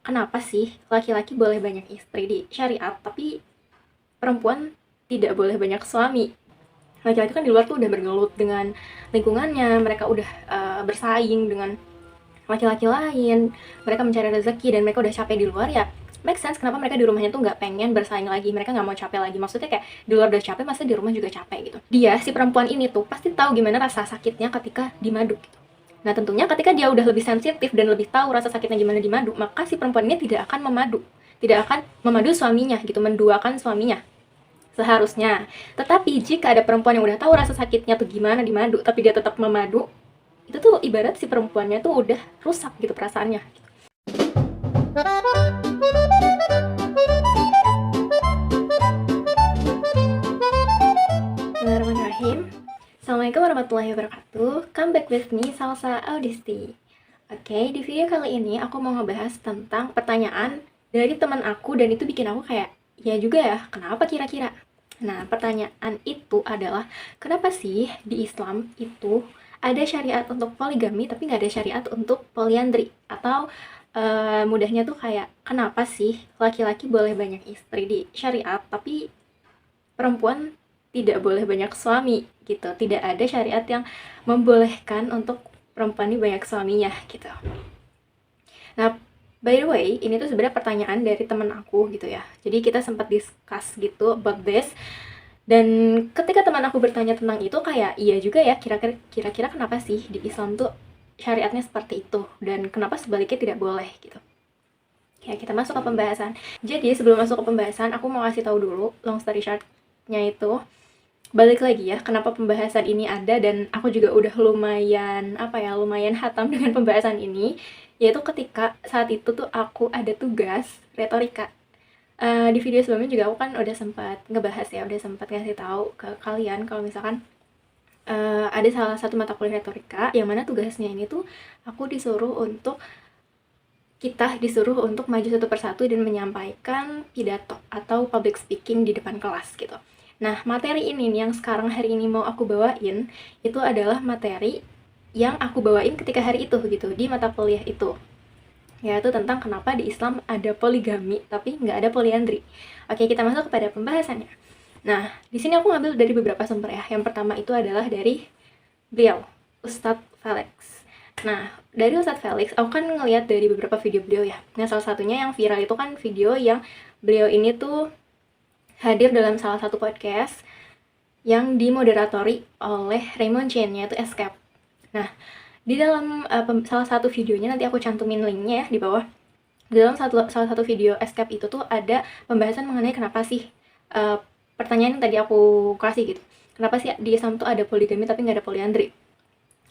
Kenapa sih laki-laki boleh banyak istri di syariat, tapi perempuan tidak boleh banyak suami? Laki-laki kan di luar tuh udah bergelut dengan lingkungannya, mereka udah bersaing dengan laki-laki lain, mereka mencari rezeki dan mereka udah capek di luar ya. Make sense kenapa mereka di rumahnya tuh nggak pengen bersaing lagi, mereka nggak mau capek lagi. Maksudnya kayak di luar udah capek, masa di rumah juga capek gitu. Dia, si perempuan ini tuh pasti tahu gimana rasa sakitnya ketika dimadu gitu. Nah tentunya ketika dia udah lebih sensitif dan lebih tahu rasa sakitnya gimana di madu, maka si perempuan ini tidak akan memadu, tidak akan memadu suaminya gitu, menduakan suaminya seharusnya. Tetapi jika ada perempuan yang udah tahu rasa sakitnya tuh gimana di madu, tapi dia tetap memadu, itu tuh ibarat si perempuannya tuh udah rusak gitu perasaannya. Bismillahirrahmanirrahim. Assalamualaikum warahmatullahi wabarakatuh. Come back with me, Salsa Audisti. Oke, di video kali ini aku mau ngebahas tentang pertanyaan dari teman aku dan itu bikin aku kayak, ya juga ya, kenapa kira-kira? Nah, pertanyaan itu adalah, kenapa sih di Islam itu ada syariat untuk poligami tapi nggak ada syariat untuk poliandri? Atau mudahnya tuh kayak, kenapa sih laki-laki boleh banyak istri di syariat tapi perempuan tidak boleh banyak suami gitu, tidak ada syariat yang membolehkan untuk perempuan ini banyak suaminya gitu. Nah, by the way, ini tuh sebenarnya pertanyaan dari temen aku gitu ya, jadi kita sempat discuss gitu about this. Dan ketika teman aku bertanya tentang itu, kayak iya juga ya, kira-kira kenapa sih di Islam tuh syariatnya seperti itu dan kenapa sebaliknya tidak boleh gitu. Ya, kita masuk ke pembahasan. Jadi sebelum masuk ke pembahasan, aku mau kasih tahu dulu long story short-nya itu, balik lagi ya, kenapa pembahasan ini ada dan aku juga udah lumayan hatam dengan pembahasan ini, yaitu ketika saat itu tuh aku ada tugas retorika. Di video sebelumnya juga aku kan udah sempat ngebahas ya, udah sempat ngasih tahu ke kalian kalau misalkan ada salah satu mata kuliah retorika yang mana tugasnya ini tuh kita disuruh untuk maju satu persatu dan menyampaikan pidato atau public speaking di depan kelas gitu. Nah, materi ini nih yang sekarang hari ini mau aku bawain, itu adalah materi yang aku bawain ketika hari itu gitu, di mata kuliah itu. Yaitu tentang kenapa di Islam ada poligami tapi nggak ada poliandri. Oke, kita masuk kepada pembahasannya. Nah, di sini aku ngambil dari beberapa sumber ya. Yang pertama itu adalah dari beliau, Ustadz Felix. Nah, dari Ustadz Felix, aku kan ngeliat dari beberapa video beliau ya. Nah, salah satunya yang viral itu kan video yang beliau ini tuh hadir dalam salah satu podcast yang dimoderatori oleh Raymond Chen, yaitu Escape. Nah, di dalam salah satu videonya, nanti aku cantumin linknya ya di bawah. Di dalam salah satu video Escape itu tuh ada pembahasan mengenai kenapa sih pertanyaan yang tadi aku kasih gitu. Kenapa sih di Islam tuh ada poligami tapi nggak ada poliandri?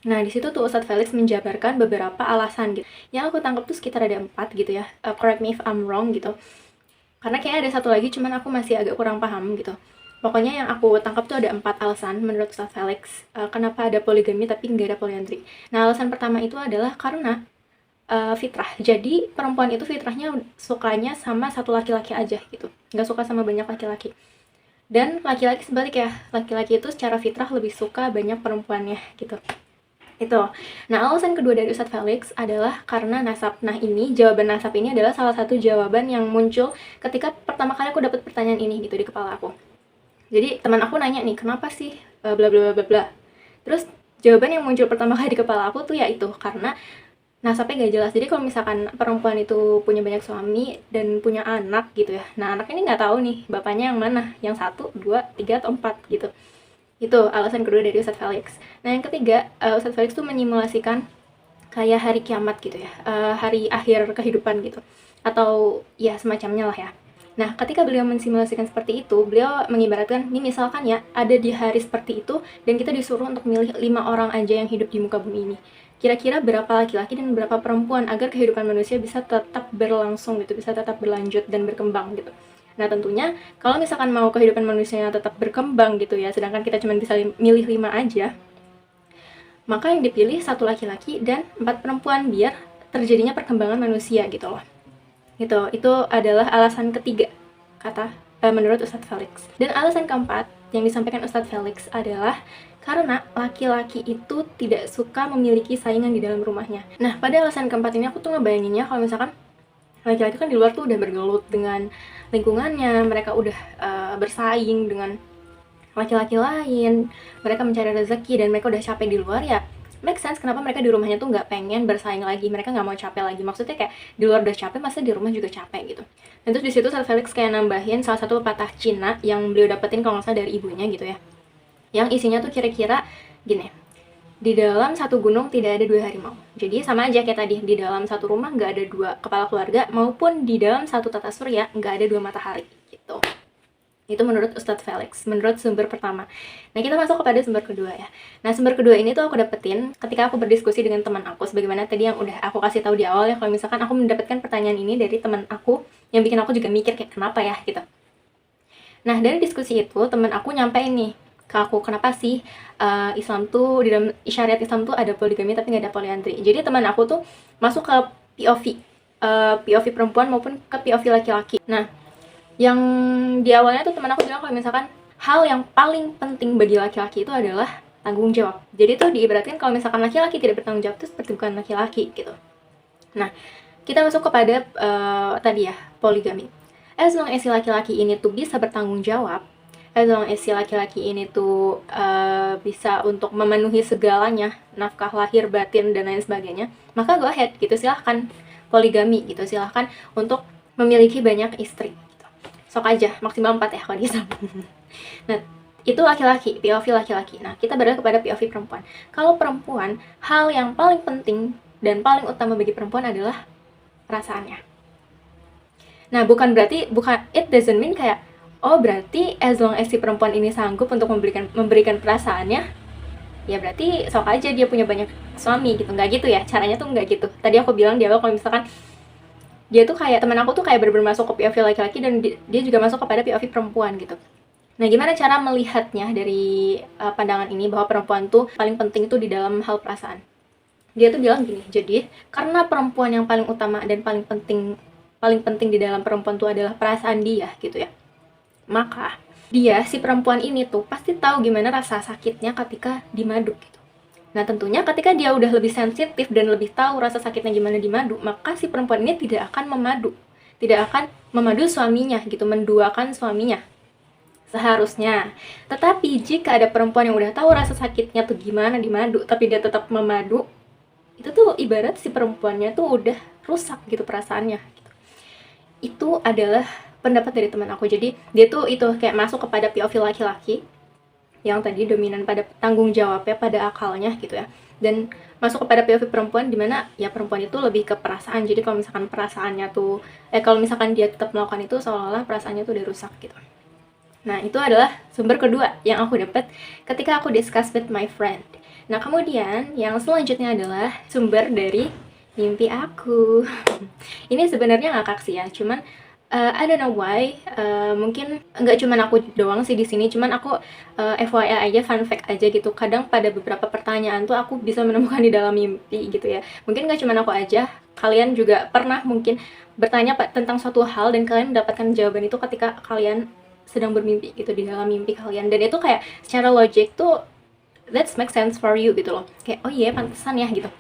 Nah, di situ tuh Ustadz Felix menjabarkan beberapa alasan gitu. Yang aku tangkap tuh sekitar ada 4 gitu ya. Correct me if I'm wrong gitu. Karena kayaknya ada satu lagi, cuman aku masih agak kurang paham gitu. Pokoknya yang aku tangkap tuh ada 4 alasan menurut Ustadz Felix kenapa ada poligami tapi nggak ada poliandri. Nah, alasan pertama itu adalah karena fitrah. Jadi perempuan itu fitrahnya sukanya sama satu laki-laki aja gitu, nggak suka sama banyak laki-laki. Dan laki-laki sebalik ya, laki-laki itu secara fitrah lebih suka banyak perempuannya gitu. Itu. Nah, alasan kedua dari Ustadz Felix adalah karena nasab. Nah, ini jawaban nasab ini adalah salah satu jawaban yang muncul ketika pertama kali aku dapat pertanyaan ini gitu di kepala aku. Jadi teman aku nanya nih, kenapa sih bla bla bla bla bla. Terus jawaban yang muncul pertama kali di kepala aku tuh yaitu karena nasabnya gak jelas. Jadi kalau misalkan perempuan itu punya banyak suami dan punya anak gitu ya, nah anaknya ini nggak tahu nih bapaknya yang mana, yang 1, 2, 3, atau 4 gitu. Itu alasan kedua dari Ustadz Felix. Nah, yang ketiga, Ustadz Felix tuh menyimulasikan kayak hari kiamat gitu ya, hari akhir kehidupan gitu, atau ya semacamnya lah ya. Nah, ketika beliau mensimulasikan seperti itu, beliau mengibaratkan, ini misalkan ya, ada di hari seperti itu, dan kita disuruh untuk milih 5 orang aja yang hidup di muka bumi ini. Kira-kira berapa laki-laki dan berapa perempuan agar kehidupan manusia bisa tetap berlangsung gitu, bisa tetap berlanjut dan berkembang gitu. Nah, tentunya kalau misalkan mau kehidupan manusianya tetap berkembang gitu ya, sedangkan kita cuma bisa milih 5 aja, maka yang dipilih 1 laki-laki dan 4 perempuan biar terjadinya perkembangan manusia gitu loh. Gitu. Itu adalah alasan ketiga kata menurut Ustadz Felix. Dan alasan keempat yang disampaikan Ustadz Felix adalah karena laki-laki itu tidak suka memiliki saingan di dalam rumahnya. Nah, pada alasan keempat ini aku tuh ngebayanginnya kalau misalkan Laki-laki kan di luar tuh udah bergelut dengan lingkungannya, mereka udah bersaing dengan laki-laki lain, mereka mencari rezeki dan mereka udah capek di luar, ya make sense kenapa mereka di rumahnya tuh nggak pengen bersaing lagi, mereka nggak mau capek lagi. Maksudnya kayak di luar udah capek, masa di rumah juga capek gitu. Dan terus di situ Sir Felix kayak nambahin salah satu pepatah Cina yang beliau dapetin kalau nggak salah dari ibunya gitu ya, yang isinya tuh kira-kira gini: di dalam satu gunung tidak ada dua harimau. Jadi sama aja kayak tadi, di dalam satu rumah nggak ada dua kepala keluarga, maupun di dalam satu tata surya nggak ada dua matahari gitu. Itu menurut Ustadz Felix, menurut sumber pertama. Nah, kita masuk kepada sumber kedua ya. Nah, sumber kedua ini tuh aku dapetin ketika aku berdiskusi dengan teman aku, sebagaimana tadi yang udah aku kasih tahu di awal ya, kalau misalkan aku mendapatkan pertanyaan ini dari teman aku, yang bikin aku juga mikir kayak kenapa ya gitu. Nah, dari diskusi itu teman aku nyampein nih ke aku, kenapa sih Islam tuh, di dalam syariat Islam tuh ada poligami tapi nggak ada poliandri. Jadi teman aku tuh masuk ke POV perempuan maupun ke POV laki-laki. Nah, yang di awalnya tuh teman aku bilang kalau misalkan hal yang paling penting bagi laki-laki itu adalah tanggung jawab. Jadi tuh diibaratkan kalau misalkan laki-laki tidak bertanggung jawab itu seperti bukan laki-laki gitu. Nah, kita masuk kepada tadi ya, poligami. As long as si laki-laki ini tuh bisa bertanggung jawab, as long as si laki-laki ini tuh bisa untuk memenuhi segalanya, nafkah lahir, batin, dan lain sebagainya, maka go ahead gitu, silahkan poligami gitu, silahkan untuk memiliki banyak istri. Sok aja, maksimal 4 ya kalau di Islam. Nah, itu laki-laki, POV laki-laki. Nah, kita beralih kepada POV perempuan. Kalau perempuan, hal yang paling penting dan paling utama bagi perempuan adalah perasaannya. Nah, it doesn't mean kayak, oh berarti as long as si perempuan ini sanggup untuk memberikan perasaannya, ya berarti sok aja dia punya banyak suami gitu. Nggak gitu ya, caranya tuh nggak gitu. Tadi aku bilang di awal kalau misalkan dia tuh kayak, teman aku tuh kayak bener-bener masuk ke POV laki-laki dan dia juga masuk kepada POV perempuan gitu. Nah, gimana cara melihatnya dari pandangan ini bahwa perempuan tuh paling penting itu di dalam hal perasaan? Dia tuh bilang gini, jadi karena perempuan yang paling utama dan paling penting di dalam perempuan tuh adalah perasaan dia gitu ya, maka si perempuan ini tuh pasti tahu gimana rasa sakitnya ketika dimadu gitu. Nah, tentunya ketika dia udah lebih sensitif dan lebih tahu rasa sakitnya gimana dimadu, maka si perempuan ini tidak akan memadu suaminya gitu, menduakan suaminya. Seharusnya. Tetapi jika ada perempuan yang udah tahu rasa sakitnya tuh gimana dimadu, tapi dia tetap memadu, itu tuh ibarat si perempuannya tuh udah rusak gitu perasaannya. Gitu. Itu adalah pendapat dari teman aku. Jadi dia tuh itu kayak masuk kepada POV laki-laki, yang tadi dominan pada tanggung jawabnya, pada akalnya gitu ya, dan masuk kepada POV perempuan dimana ya perempuan itu lebih ke perasaan. Jadi kalau misalkan perasaannya tuh kalau misalkan dia tetap melakukan itu, seolah-olah perasaannya tuh udah rusak gitu. Nah, itu adalah sumber kedua yang aku dapat ketika aku discuss with my friend. Nah, kemudian yang selanjutnya adalah sumber dari mimpi aku. Ini sebenarnya ngakak sih ya, cuman I don't know why, mungkin nggak cuman aku doang sih di sini, cuman aku FYI aja, fun fact aja gitu. Kadang pada beberapa pertanyaan tuh aku bisa menemukan di dalam mimpi gitu ya. Mungkin nggak cuman aku aja, kalian juga pernah mungkin bertanya tentang suatu hal dan kalian mendapatkan jawaban itu ketika kalian sedang bermimpi gitu, di dalam mimpi kalian. Dan itu kayak secara logik tuh that makes sense for you gitu loh. Kayak oh iya, pantesan ya gitu.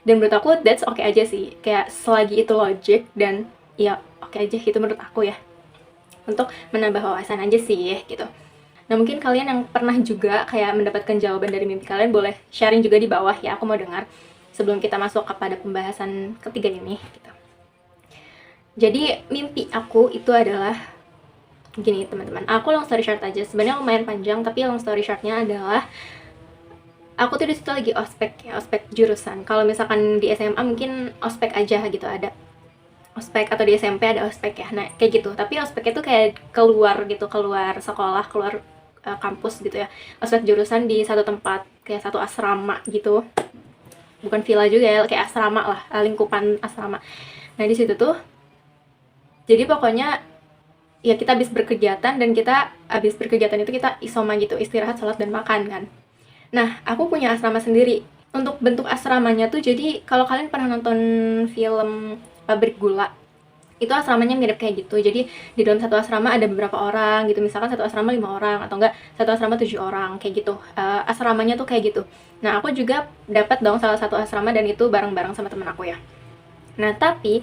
Dan menurut aku that's okay aja sih, kayak selagi itu logik dan ya oke aja gitu menurut aku ya, untuk menambah wawasan aja sih gitu. Nah, mungkin kalian yang pernah juga kayak mendapatkan jawaban dari mimpi kalian boleh sharing juga di bawah ya, aku mau dengar sebelum kita masuk kepada pembahasan ketiga ini gitu. Jadi mimpi aku itu adalah gini teman-teman, aku long story short aja, sebenarnya lumayan panjang tapi long story shortnya adalah aku tuh di situ lagi ospek jurusan. Kalau misalkan di SMA mungkin ospek aja gitu, ada ospek, atau di SMP ada ospek ya, nah kayak gitu. Tapi ospeknya tuh kayak keluar gitu, keluar sekolah, keluar kampus gitu ya. Ospek jurusan di satu tempat, kayak satu asrama gitu, bukan villa juga ya, kayak asrama lah, lingkupan asrama. Nah di situ tuh jadi pokoknya ya kita habis berkegiatan, dan kita habis berkegiatan itu kita isoma gitu, istirahat, sholat, dan makan kan. Nah aku punya asrama sendiri. Untuk bentuk asramanya tuh, jadi kalau kalian pernah nonton film Pabrik Gula, itu asramanya mirip kayak gitu. Jadi di dalam satu asrama ada beberapa orang gitu, misalkan satu asrama 5 orang, atau enggak satu asrama 7 orang kayak gitu. Asramanya tuh kayak gitu. Nah aku juga dapat dong salah satu asrama, dan itu bareng-bareng sama temen aku ya. Nah, tapi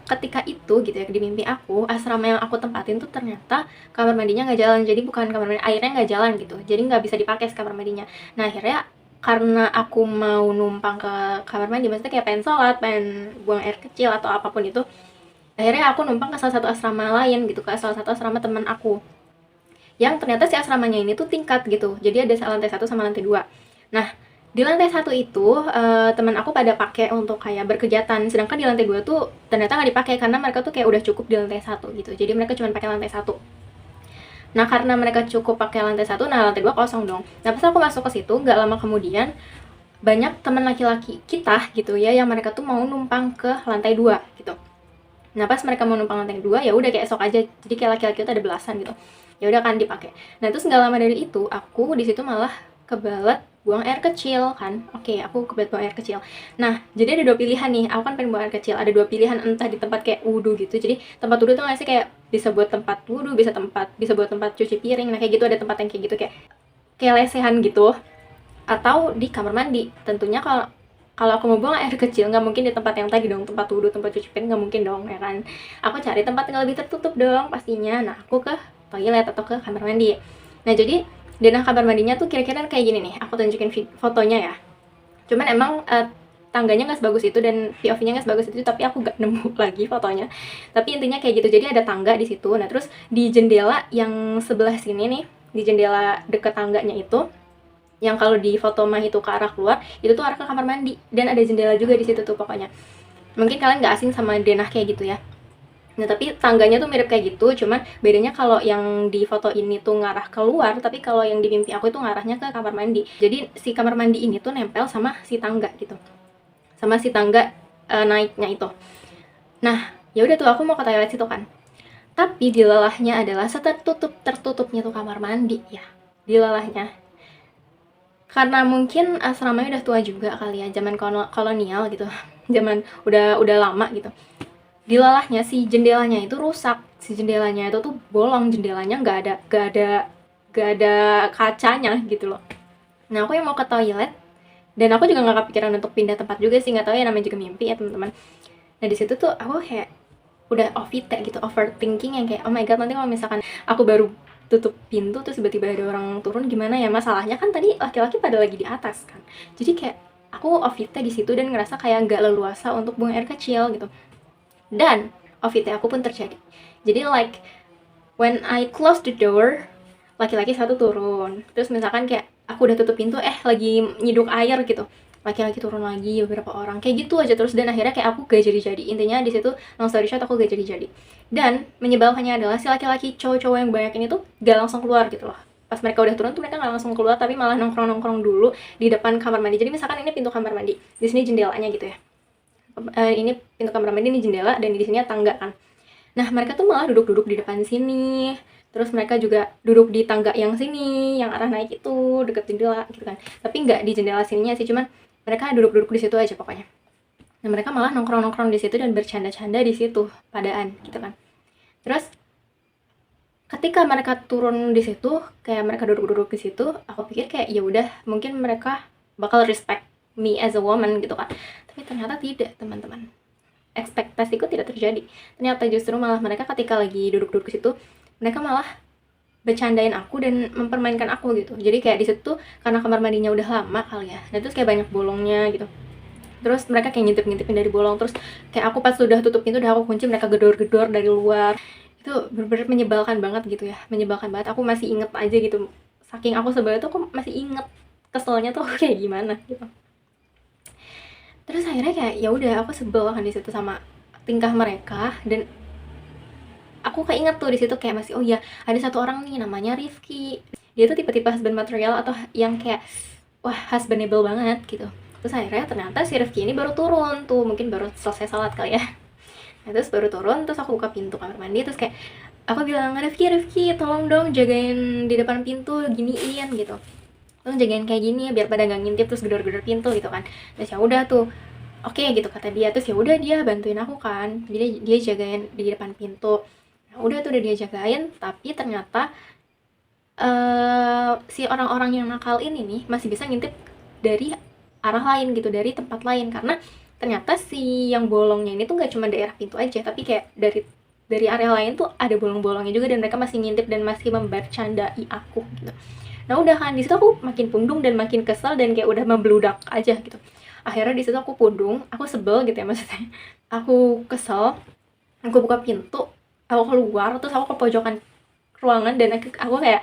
ketika itu gitu ya, di mimpi aku, asrama yang aku tempatin tuh ternyata kamar mandinya nggak jalan. Jadi bukan kamar mandi, airnya nggak jalan gitu. Jadi nggak bisa dipakai kamar mandinya. Nah, akhirnya karena aku mau numpang ke kamar mandi, maksudnya kayak pengen sholat, pengen buang air kecil atau apapun itu, akhirnya aku numpang ke salah satu asrama lain gitu, ke salah satu asrama teman aku. Yang ternyata si asramanya ini tuh tingkat gitu. Jadi ada lantai 1 sama lantai 2. Nah, di lantai 1 itu teman aku pada pakai untuk kayak berkegiatan, sedangkan di lantai 2 tuh ternyata nggak dipakai karena mereka tuh kayak udah cukup di lantai 1 gitu. Jadi mereka cuma pakai lantai 1. Nah, karena mereka cukup pakai lantai 1, nah lantai 2 kosong dong. Nah, pas aku masuk ke situ, nggak lama kemudian banyak teman laki-laki kita gitu ya yang mereka tuh mau numpang ke lantai 2 gitu. Nah, pas mereka mau numpang lantai 2, ya udah kayak esok aja. Jadi kayak laki-laki itu ada belasan gitu. Ya udah kan dipakai. Nah, terus nggak lama dari itu, aku di situ malah kebelet buang air kecil kan. Oke, aku kebelet buang air kecil. Nah, jadi ada dua pilihan nih. Aku kan pengen buang air kecil. Ada dua pilihan, entah di tempat kayak wudhu gitu. Jadi tempat wudhu tuh nggak sih kayak bisa buat tempat wudhu, bisa buat tempat cuci piring. Nah, kayak gitu ada tempat yang kayak gitu kayak lesehan gitu, atau di kamar mandi. Tentunya kalau aku mau buang air kecil nggak mungkin di tempat yang tadi dong, tempat wudhu, tempat cuci piring, nggak mungkin dong ya kan. Aku cari tempat yang lebih tertutup dong pastinya. Nah, aku ke toilet atau ke kamar mandi. Nah, jadi denah kamar mandinya tuh kira-kira kayak gini nih, aku tunjukin fotonya ya. Cuman emang tangganya nggak sebagus itu dan POV-nya nggak sebagus itu, tapi aku nggak nemu lagi fotonya. Tapi intinya kayak gitu. Jadi ada tangga di situ. Nah, terus di jendela yang sebelah sini nih, di jendela deket tangganya itu, yang kalau di foto mah itu ke arah keluar, itu tuh arah ke kamar mandi, dan ada jendela juga di situ tuh pokoknya. Mungkin kalian nggak asing sama denah kayak gitu ya. Nah, tapi tangganya tuh mirip kayak gitu, cuman bedanya kalau yang di foto ini tuh ngarah keluar, tapi kalau yang di mimpi aku itu ngarahnya ke kamar mandi. Jadi si kamar mandi ini tuh nempel sama si tangga gitu, sama si tangga naiknya itu. Nah, ya udah tuh aku mau ke toilet situ kan. Tapi dilalahnya adalah tertutupnya tuh kamar mandi ya. Dilalahnya karena mungkin asramanya udah tua juga kali ya, zaman kolonial gitu. Zaman udah lama gitu. Dilalahnya si jendelanya itu rusak. Si jendelanya itu tuh bolong, jendelanya nggak ada kacanya gitu loh. Nah, aku yang mau ke toilet, dan aku juga nggak kepikiran untuk pindah tempat juga sih, nggak tahu ya, namanya juga mimpi ya teman-teman. Nah, di situ tuh aku kayak udah gitu, overthinking yang kayak oh my god, nanti kalau misalkan aku baru tutup pintu terus tiba-tiba ada orang turun gimana ya. Masalahnya kan tadi laki-laki pada lagi di atas kan, jadi kayak aku di situ dan ngerasa kayak nggak leluasa untuk buang air kecil gitu. Dan aku pun terjadi. Jadi like when I close the door, laki-laki satu turun. Terus misalkan kayak aku udah tutup pintu, lagi nyiduk air gitu, laki-laki turun lagi beberapa orang, kayak gitu aja terus. Dan akhirnya kayak aku gak jadi. Intinya di situ long story short, aku gak jadi. Dan menyebalkannya adalah si laki-laki cowok-cowok yang banyak ini tuh gak langsung keluar gitu loh. Pas mereka udah turun tuh mereka gak langsung keluar, tapi malah nongkrong dulu di depan kamar mandi. Jadi misalkan ini pintu kamar mandi, di sini jendelanya gitu ya. Ini pintu kamar mandi, ini jendela, dan di sini tangga kan. Nah, mereka tuh malah duduk-duduk di depan sini. Terus mereka juga duduk di tangga yang sini, yang arah naik itu, deket jendela gitu kan. Tapi nggak di jendela sininya sih, cuman mereka duduk-duduk di situ aja pokoknya. Nah, mereka malah nongkrong-nongkrong di situ dan bercanda-canda di situ, padaan gitu kan. Terus ketika mereka turun di situ, kayak mereka duduk-duduk di situ, aku pikir kayak ya udah, mungkin mereka bakal respect me as a woman gitu kan. Tapi ternyata tidak, teman-teman. Ekspektasiku tidak terjadi. Ternyata justru malah mereka ketika lagi duduk-duduk di situ, mereka malah bercandain aku dan mempermainkan aku gitu. Jadi kayak di situ karena kamar mandinya udah lama kali ya, dan terus kayak banyak bolongnya gitu. Terus mereka kayak ngintip-ngintipin dari bolong. Terus kayak aku pas sudah tutup pintu, udah aku kunci, mereka gedor-gedor dari luar. Itu bener-bener menyebalkan banget gitu ya, menyebalkan banget. Aku masih inget aja gitu, saking aku sebel tuh aku masih inget keselnya tuh kayak gimana gitu. Terus akhirnya kayak ya udah, aku sebel kan di situ sama tingkah mereka. Dan aku keinget tuh di situ kayak masih, oh iya, ada satu orang nih namanya Rifki. Dia tuh tipe-tipe husband material atau yang kayak wah, husbandable banget gitu. Terus akhirnya ternyata si Rifki ini baru turun tuh, mungkin baru selesai salat kali ya. Nah, terus baru turun, terus aku buka pintu kamar mandi, terus kayak aku bilang, Rifki tolong dong jagain di depan pintu, giniin gitu. Terus jagain kayak gini biar pada nggak ngintip terus gedor-gedor pintu gitu kan. Terus ya udah tuh, oke gitu kata dia. Terus ya udah, dia bantuin aku kan, jadi dia jagain di depan pintu. Nah, udah tuh udah dia jagain, tapi ternyata si orang-orang yang nakal ini nih masih bisa ngintip dari arah lain gitu, dari tempat lain. Karena ternyata si yang bolongnya ini tuh nggak cuma daerah pintu aja, tapi kayak dari area lain tuh ada bolong-bolongnya juga, dan mereka masih ngintip dan masih membercandai aku gitu. Nah udah kan, di situ aku makin pundung dan makin kesel dan kayak udah membludak aja gitu. Akhirnya di situ aku pundung, aku sebel gitu ya maksudnya. Aku kesel, aku buka pintu, aku keluar, terus aku ke pojokan ruangan, dan aku kayak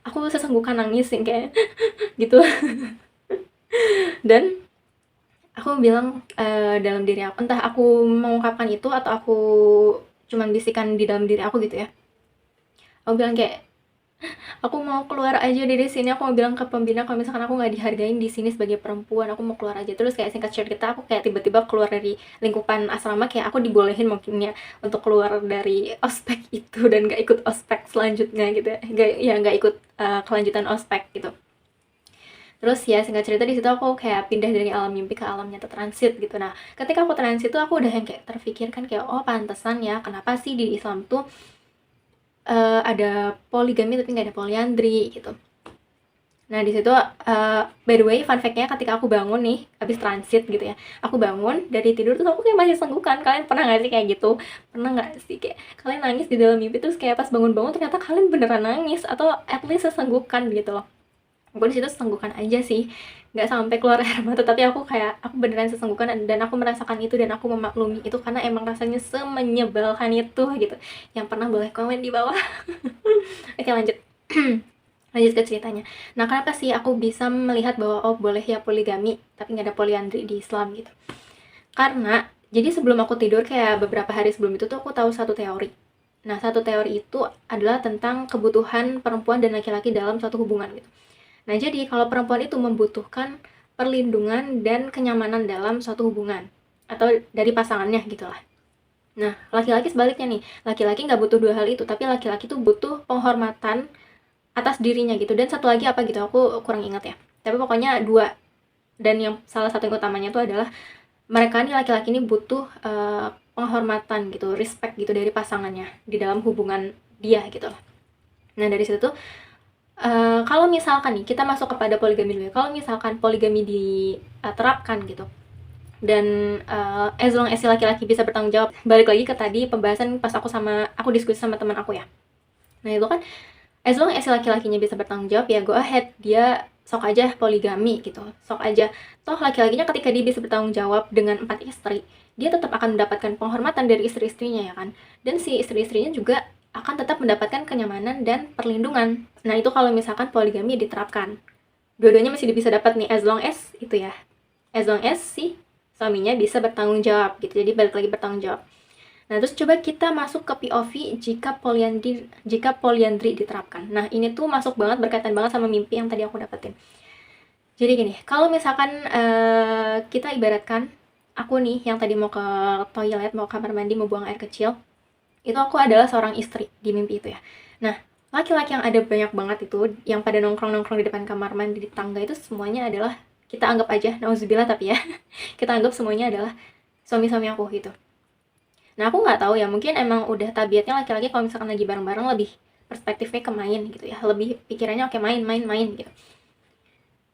aku sesenggukan nangis yang kayak gitu. Dan aku bilang dalam diri aku, entah aku mengungkapkan itu atau aku cuman bisikan di dalam diri aku gitu ya. Aku bilang kayak, aku mau keluar aja dari sini, aku mau bilang ke pembina kalau misalkan aku nggak dihargain di sini sebagai perempuan, aku mau keluar aja. Terus kayak singkat cerita, aku kayak tiba-tiba keluar dari lingkupan asrama, kayak aku dibolehin mungkin ya untuk keluar dari ospek itu dan nggak ikut ospek selanjutnya gitu ya, nggak ikut kelanjutan ospek gitu. Terus ya singkat cerita di situ aku kayak pindah dari alam mimpi ke alam nyata, transit gitu. Nah ketika aku transit tuh aku udah yang kayak terfikirkan kayak, oh pantesan ya kenapa sih di Islam tuh ada poligami tapi nggak ada poliandri gitu. Nah di situ by the way fun fact-nya, ketika aku bangun nih habis transit gitu ya, aku bangun dari tidur tuh aku kayak masih senggukan. Kalian pernah nggak sih kayak gitu? Pernah nggak sih kayak kalian nangis di dalam mimpi terus kayak pas bangun-bangun ternyata kalian beneran nangis, atau at least sesenggukan gitu loh. Aku di situ sesenggukan aja sih, nggak sampai keluar air mata, tapi aku beneran sesenggukan dan aku merasakan itu dan aku memaklumi itu karena emang rasanya semenyebalkan itu gitu. Yang pernah boleh komen di bawah. Oke lanjut. Lanjut ke ceritanya. Nah kenapa sih aku bisa melihat bahwa oh boleh ya poligami tapi nggak ada poliandri di Islam gitu? Karena jadi sebelum aku tidur kayak beberapa hari sebelum itu tuh aku tahu satu teori. Nah satu teori itu adalah tentang kebutuhan perempuan dan laki-laki dalam suatu hubungan gitu. Nah jadi kalau perempuan itu membutuhkan perlindungan dan kenyamanan dalam suatu hubungan atau dari pasangannya gitulah. Nah laki-laki sebaliknya nih, laki-laki nggak butuh dua hal itu, tapi laki-laki tuh butuh penghormatan atas dirinya gitu, dan satu lagi apa gitu aku kurang ingat ya, tapi pokoknya dua, dan yang salah satu yang utamanya itu adalah mereka nih laki-laki ini butuh penghormatan gitu, respect gitu dari pasangannya di dalam hubungan dia gitu loh. Nah dari situ tuh kalau misalkan nih kita masuk kepada poligami dulu ya, kalau misalkan poligami diterapkan gitu dan as long as si laki-laki bisa bertanggung jawab, balik lagi ke tadi pembahasan pas aku diskusi sama teman aku ya. Nah itu kan as long as si laki-lakinya bisa bertanggung jawab ya go ahead, dia sok aja poligami gitu, sok aja. Toh laki-lakinya ketika dia bisa bertanggung jawab dengan 4 istri, dia tetap akan mendapatkan penghormatan dari istri-istrinya ya kan, dan si istri-istrinya juga akan tetap mendapatkan kenyamanan dan perlindungan. Nah itu kalau misalkan poligami diterapkan, dua-duanya masih bisa dapat nih as long as itu ya, as long as si suaminya bisa bertanggung jawab gitu. Jadi balik lagi bertanggung jawab. Nah, terus coba kita masuk ke POV jika poliandri diterapkan. Nah, ini tuh masuk banget, berkaitan banget sama mimpi yang tadi aku dapetin. Jadi gini, kalau misalkan kita ibaratkan aku nih yang tadi mau ke toilet, mau kamar mandi, mau buang air kecil, itu aku adalah seorang istri di mimpi itu ya. Nah, laki-laki yang ada banyak banget itu, yang pada nongkrong-nongkrong di depan kamar mandi, di tangga, itu semuanya adalah, kita anggap aja, nauzubillah tapi ya, kita anggap semuanya adalah suami-suami aku gitu. Nah aku nggak tahu ya, mungkin emang udah tabiatnya laki-laki kalau misalkan lagi bareng-bareng lebih perspektifnya ke main gitu ya, lebih pikirannya oke main gitu.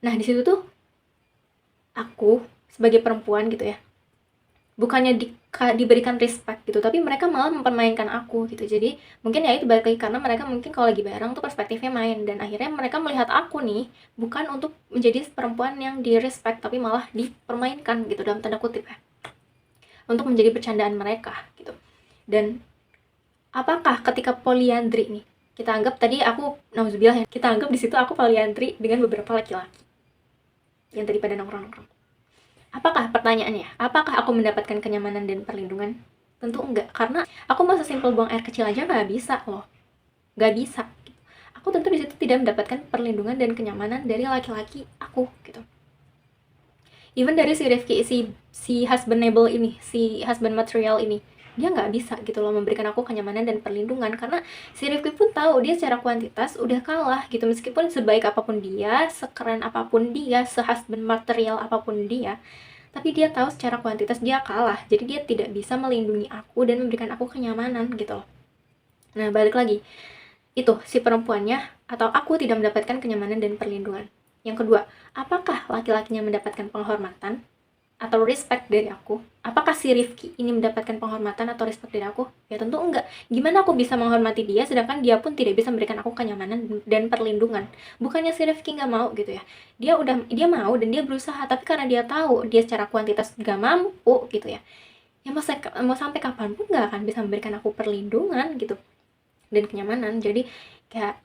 Nah di situ tuh aku sebagai perempuan gitu ya, bukannya diberikan respect gitu, tapi mereka malah mempermainkan aku gitu. Jadi mungkin ya itu balik lagi karena mereka mungkin kalau lagi bareng tuh perspektifnya main, dan akhirnya mereka melihat aku nih bukan untuk menjadi perempuan yang di respect, tapi malah dipermainkan gitu dalam tanda kutip ya, untuk menjadi bercandaan mereka gitu. Dan apakah ketika poliandri nih, kita anggap tadi aku nauzubillah ya, kita anggap di situ aku poliandri dengan beberapa laki-laki yang tadi pada nongkrong-nongkrong. Apakah pertanyaannya? Apakah aku mendapatkan kenyamanan dan perlindungan? Tentu enggak, karena aku mau sesimpel buang air kecil aja nggak bisa loh, nggak bisa. Aku tentu di situ tidak mendapatkan perlindungan dan kenyamanan dari laki-laki aku gitu. Even dari si Rifki, si husbandable ini, si husband material ini, dia nggak bisa gitu loh memberikan aku kenyamanan dan perlindungan, karena si Rifki pun tahu dia secara kuantitas udah kalah gitu. Meskipun sebaik apapun dia, sekeren apapun dia, sehusband material apapun dia, tapi dia tahu secara kuantitas dia kalah. Jadi dia tidak bisa melindungi aku dan memberikan aku kenyamanan gitu loh. Nah balik lagi, itu si perempuannya atau aku tidak mendapatkan kenyamanan dan perlindungan. Yang kedua, apakah laki-lakinya mendapatkan penghormatan atau respect dari aku. Apakah si Rifki ini mendapatkan penghormatan atau respect dari aku? Ya tentu enggak. Gimana aku bisa menghormati dia sedangkan dia pun tidak bisa memberikan aku kenyamanan dan perlindungan? Bukannya si Rifki nggak mau gitu ya. Dia mau dan dia berusaha, tapi karena dia tahu dia secara kuantitas nggak mampu gitu ya. Ya mau sampai kapanpun nggak akan bisa memberikan aku perlindungan gitu dan kenyamanan. Jadi kayak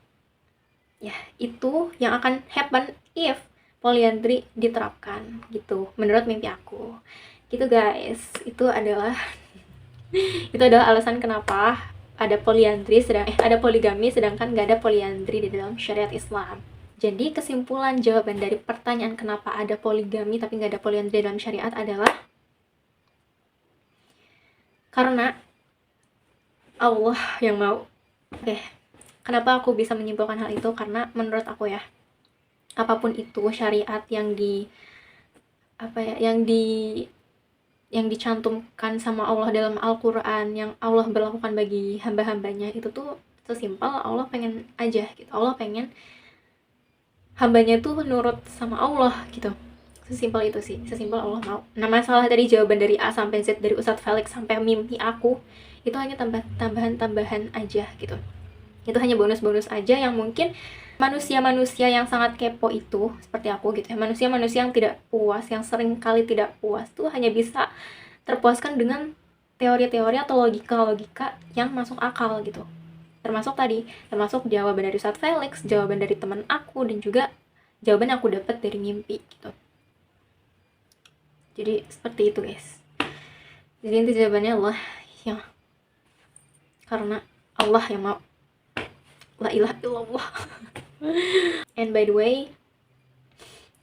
ya itu yang akan happen if polyandry diterapkan gitu menurut mimpi aku gitu guys. Itu adalah alasan kenapa ada ada poligami sedangkan nggak ada polyandry di dalam syariat Islam. Jadi kesimpulan jawaban dari pertanyaan kenapa ada poligami tapi nggak ada polyandry dalam syariat adalah karena Allah yang mau. Oke, kenapa aku bisa menyimpulkan hal itu? Karena menurut aku ya, apapun itu syariat yang dicantumkan sama Allah dalam Al-Quran, yang Allah berlakukan bagi hamba-hambanya, itu tuh sesimpel Allah pengen aja gitu. Allah pengen hambanya tuh nurut sama Allah gitu. Sesimpel itu sih, sesimpel Allah mau. Nah, masalah dari jawaban dari A sampai Z, dari Ustadz Felix sampai mimpi aku, itu hanya tambahan-tambahan aja gitu. Itu hanya bonus-bonus aja yang mungkin manusia-manusia yang sangat kepo itu, seperti aku gitu ya, manusia-manusia yang tidak puas, yang sering kali tidak puas tuh hanya bisa terpuaskan dengan teori-teori atau logika-logika yang masuk akal gitu. Termasuk jawaban dari Ustadz Felix, jawaban dari teman aku, dan juga jawaban yang aku dapat dari mimpi gitu. Jadi seperti itu guys. Jadi inti jawabannya Allah yang karena Allah yang mau. La ilaha illallah. And by the way,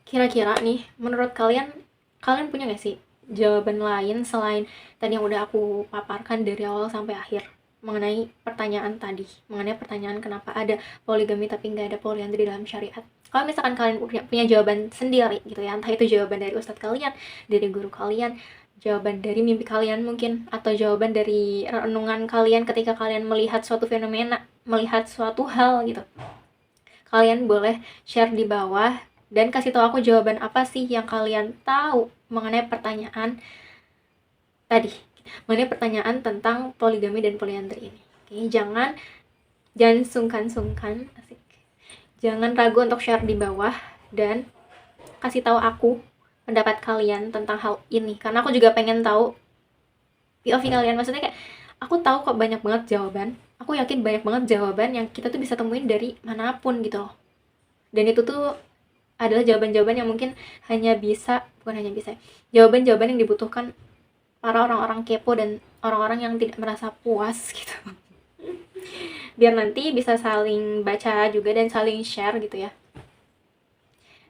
kira-kira nih menurut kalian punya gak sih jawaban lain selain tadi yang udah aku paparkan dari awal sampai akhir mengenai pertanyaan tadi, mengenai pertanyaan kenapa ada poligami tapi nggak ada polyandry dalam syariat? Kalau misalkan kalian punya jawaban sendiri gitu ya, entah itu jawaban dari ustadz kalian, dari guru kalian, jawaban dari mimpi kalian mungkin, atau jawaban dari renungan kalian ketika kalian melihat suatu fenomena, melihat suatu hal gitu, kalian boleh share di bawah dan kasih tahu aku jawaban apa sih yang kalian tahu mengenai pertanyaan tadi, mengenai pertanyaan tentang poligami dan polyandry ini. Oke, jangan sungkan-sungkan, asik. Jangan ragu untuk share di bawah dan kasih tahu aku pendapat kalian tentang hal ini, karena aku juga pengen tahu POV kalian. Maksudnya kayak aku tahu kok banyak banget jawaban, aku yakin banyak banget jawaban yang kita tuh bisa temuin dari manapun gitu loh. Dan itu tuh adalah jawaban-jawaban yang mungkin jawaban-jawaban yang dibutuhkan para orang-orang kepo dan orang-orang yang tidak merasa puas gitu. Biar nanti bisa saling baca juga dan saling share gitu ya.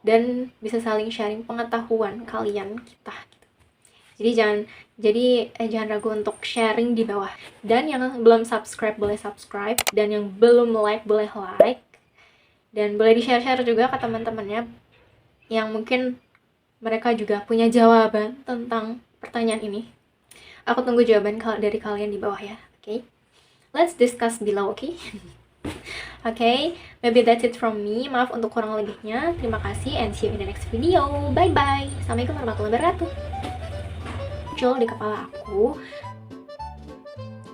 Dan bisa saling sharing pengetahuan kalian kita gitu. Jadi jangan ragu untuk sharing di bawah. Dan yang belum subscribe boleh subscribe, dan yang belum like boleh like, dan boleh di-share juga ke teman-temannya yang mungkin mereka juga punya jawaban tentang pertanyaan ini. Aku tunggu jawaban dari kalian di bawah ya. Oke, let's discuss below. Okay, maybe that's it from me. Maaf untuk kurang lebihnya. Terima kasih and see you in the next video. Bye bye. Assalamualaikum warahmatullahi wabarakatuh. Muncul di kepala aku,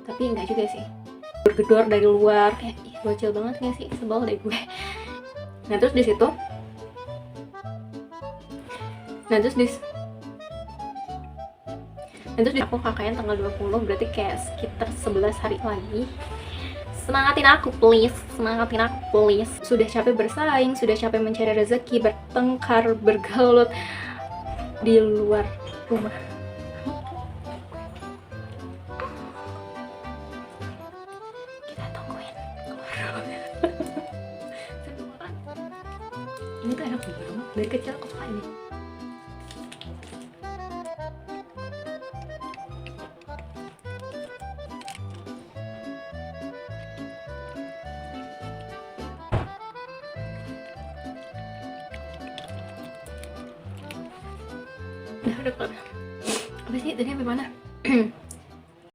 tapi enggak juga sih, bergedor dari luar kayak bocil banget nggak sih, sebel deh gue. Nah terus aku KKN tanggal 20, berarti kayak sekitar 11 hari lagi. Semangatin aku please. Sudah capek bersaing, sudah capek mencari rezeki, bertengkar, bergelut di luar rumah. Kita tungguin keluar. Ini tuh enak banget, dari kecil aku suka ini. Udah apa sih tadi sampai mana?